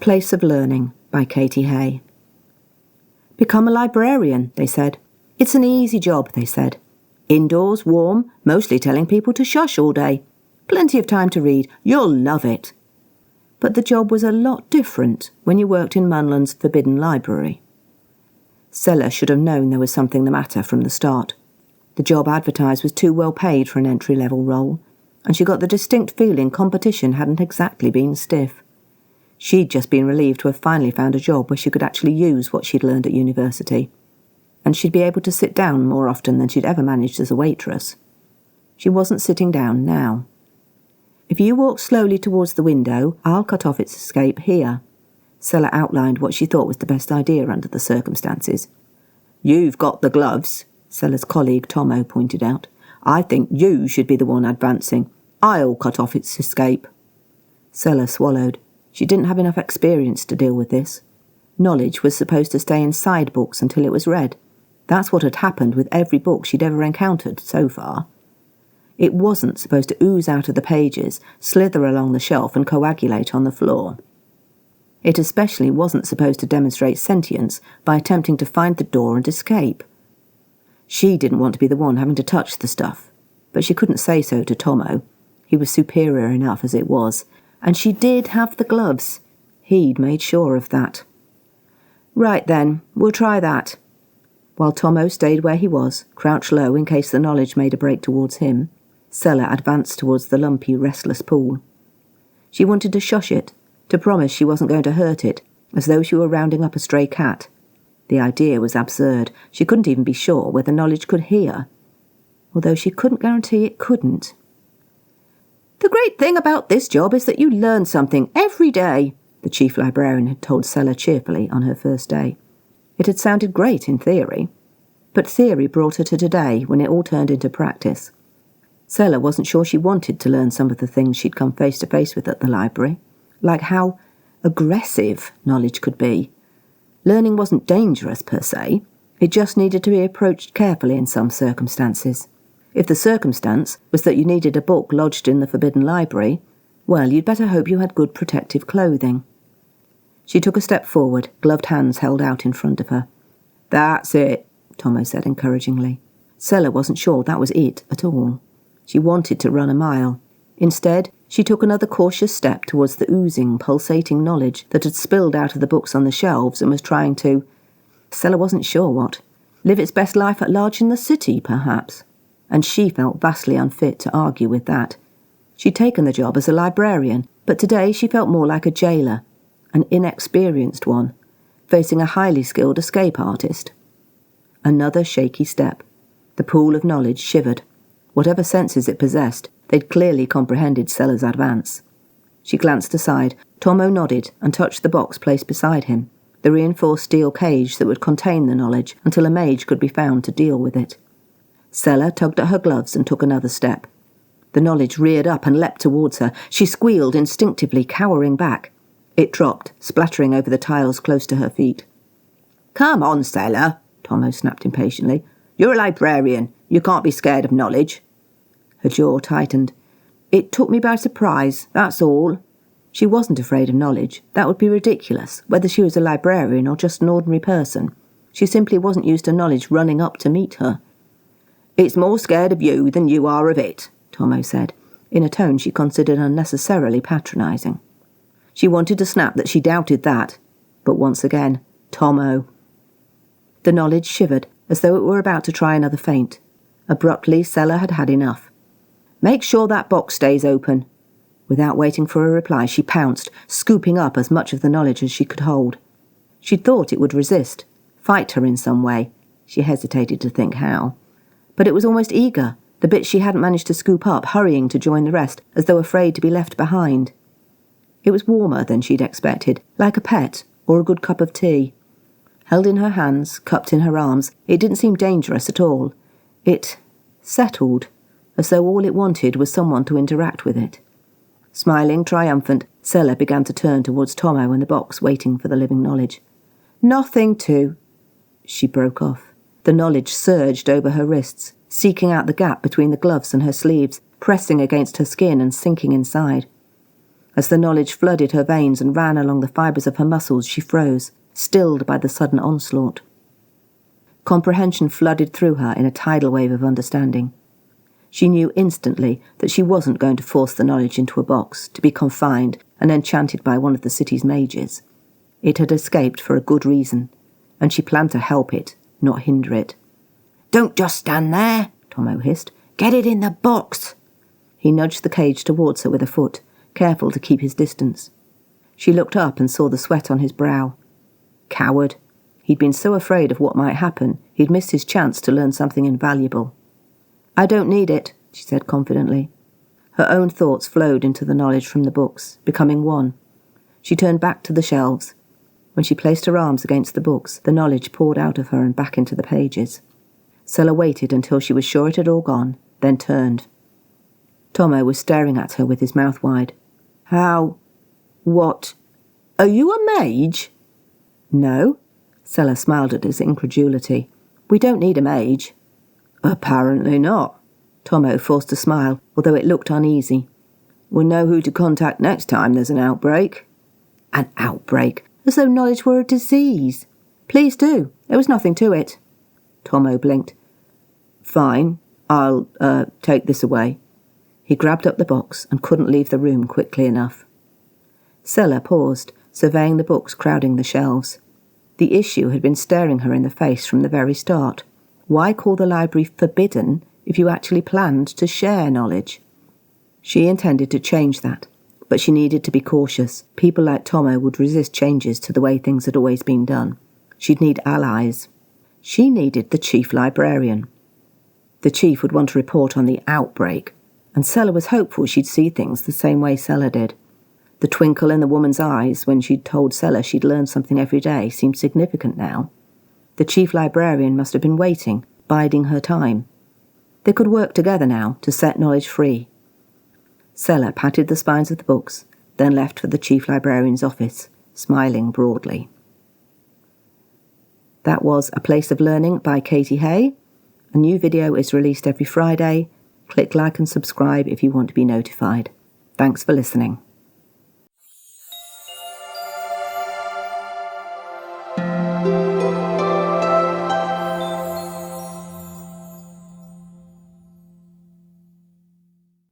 Place of Learning by Katy Haye. Become a librarian, they said. It's an easy job, they said. Indoors, warm, mostly telling people to shush all day. Plenty of time to read. You'll love it. But the job was a lot different when you worked in Munland's forbidden library. Sella should have known there was something the matter from the start. The job advertised was too well paid for an entry-level role, and she got the distinct feeling competition hadn't exactly been stiff. She'd just been relieved to have finally found a job where she could actually use what she'd learned at university, and she'd be able to sit down more often than she'd ever managed as a waitress. She wasn't sitting down now. If you walk slowly towards the window, I'll cut off its escape here. Sella outlined what she thought was the best idea under the circumstances. You've got the gloves, Sella's colleague Tomo pointed out. I think you should be the one advancing. I'll cut off its escape. Sella swallowed. She didn't have enough experience to deal with this. Knowledge was supposed to stay inside books until it was read. That's what had happened with every book she'd ever encountered so far. It wasn't supposed to ooze out of the pages, slither along the shelf and coagulate on the floor. It especially wasn't supposed to demonstrate sentience by attempting to find the door and escape. She didn't want to be the one having to touch the stuff, but she couldn't say so to Tomo. He was superior enough as it was, and she did have the gloves. He'd made sure of that. Right then, we'll try that. While Tomo stayed where he was, crouched low in case the knowledge made a break towards him, Sella advanced towards the lumpy, restless pool. She wanted to shush it, to promise she wasn't going to hurt it, as though she were rounding up a stray cat. The idea was absurd. She couldn't even be sure whether knowledge could hear, although she couldn't guarantee it couldn't. The great thing about this job is that you learn something every day, the chief librarian had told Sella cheerfully on her first day. It had sounded great in theory, but theory brought her to today when it all turned into practice. Sella wasn't sure she wanted to learn some of the things she'd come face to face with at the library, like how aggressive knowledge could be. Learning wasn't dangerous per se, it just needed to be approached carefully in some circumstances. If the circumstance was that you needed a book lodged in the forbidden library, well, you'd better hope you had good protective clothing. She took a step forward, gloved hands held out in front of her. That's it, Tomo said encouragingly. Sella wasn't sure that was it at all. She wanted to run a mile. Instead, she took another cautious step towards the oozing, pulsating knowledge that had spilled out of the books on the shelves and was trying to, Sella wasn't sure what, live its best life at large in the city, perhaps. And she felt vastly unfit to argue with that. She'd taken the job as a librarian, but today she felt more like a jailer, an inexperienced one, facing a highly skilled escape artist. Another shaky step. The pool of knowledge shivered. Whatever senses it possessed, they'd clearly comprehended Sella's advance. She glanced aside. Tomo nodded and touched the box placed beside him, the reinforced steel cage that would contain the knowledge until a mage could be found to deal with it. Sella tugged at her gloves and took another step. The knowledge reared up and leapt towards her. She squealed instinctively, cowering back. It dropped, splattering over the tiles close to her feet. Come on, Sella, Tomo snapped impatiently. You're a librarian. You can't be scared of knowledge. Her jaw tightened. It took me by surprise, that's all. She wasn't afraid of knowledge. That would be ridiculous, whether she was a librarian or just an ordinary person. She simply wasn't used to knowledge running up to meet her. It's more scared of you than you are of it, Tomo said, in a tone she considered unnecessarily patronising. She wanted to snap that she doubted that, but once again, Tomo. The knowledge shivered, as though it were about to try another feint. Abruptly, Sella had had enough. Make sure that box stays open. Without waiting for a reply, she pounced, scooping up as much of the knowledge as she could hold. She'd thought it would resist, fight her in some way. She hesitated to think how. But it was almost eager, the bits she hadn't managed to scoop up, hurrying to join the rest, as though afraid to be left behind. It was warmer than she'd expected, like a pet or a good cup of tea. Held in her hands, cupped in her arms, it didn't seem dangerous at all. It settled, as though all it wanted was someone to interact with it. Smiling, triumphant, Sella began to turn towards Tomo and the box, waiting for the living knowledge. Nothing to... She broke off. The knowledge surged over her wrists, seeking out the gap between the gloves and her sleeves, pressing against her skin and sinking inside. As the knowledge flooded her veins and ran along the fibres of her muscles, she froze, stilled by the sudden onslaught. Comprehension flooded through her in a tidal wave of understanding. She knew instantly that she wasn't going to force the knowledge into a box, to be confined and enchanted by one of the city's mages. It had escaped for a good reason, and she planned to help it, not hinder it. "Don't just stand there," Tomo hissed. "Get it in the box." He nudged the cage towards her with a foot, careful to keep his distance. She looked up and saw the sweat on his brow. Coward. He'd been so afraid of what might happen, he'd missed his chance to learn something invaluable. "I don't need it," she said confidently. Her own thoughts flowed into the knowledge from the books, becoming one. She turned back to the shelves. When she placed her arms against the books, the knowledge poured out of her and back into the pages. Sella waited until she was sure it had all gone, then turned. Tomo was staring at her with his mouth wide. "How? What? Are you a mage?" "No." Sella smiled at his incredulity. "We don't need a mage." "Apparently not." Tomo forced a smile, although it looked uneasy. "We'll know who to contact next time there's an outbreak." An outbreak? As though knowledge were a disease. "Please do. There was nothing to it." Tomo blinked. "Fine. I'll, take this away." He grabbed up the box and couldn't leave the room quickly enough. Sella paused, surveying the books crowding the shelves. The issue had been staring her in the face from the very start. Why call the library forbidden if you actually planned to share knowledge? She intended to change that, but she needed to be cautious. People like Tomo would resist changes to the way things had always been done. She'd need allies. She needed the chief librarian. The chief would want to report on the outbreak, and Sella was hopeful she'd see things the same way Sella did. The twinkle in the woman's eyes when she'd told Sella she'd learn something every day seemed significant now. The chief librarian must have been waiting, biding her time. They could work together now to set knowledge free. Sella patted the spines of the books, then left for the chief librarian's office, smiling broadly. That was A Place of Learning by Katy Haye. A new video is released every Friday. Click like and subscribe if you want to be notified. Thanks for listening.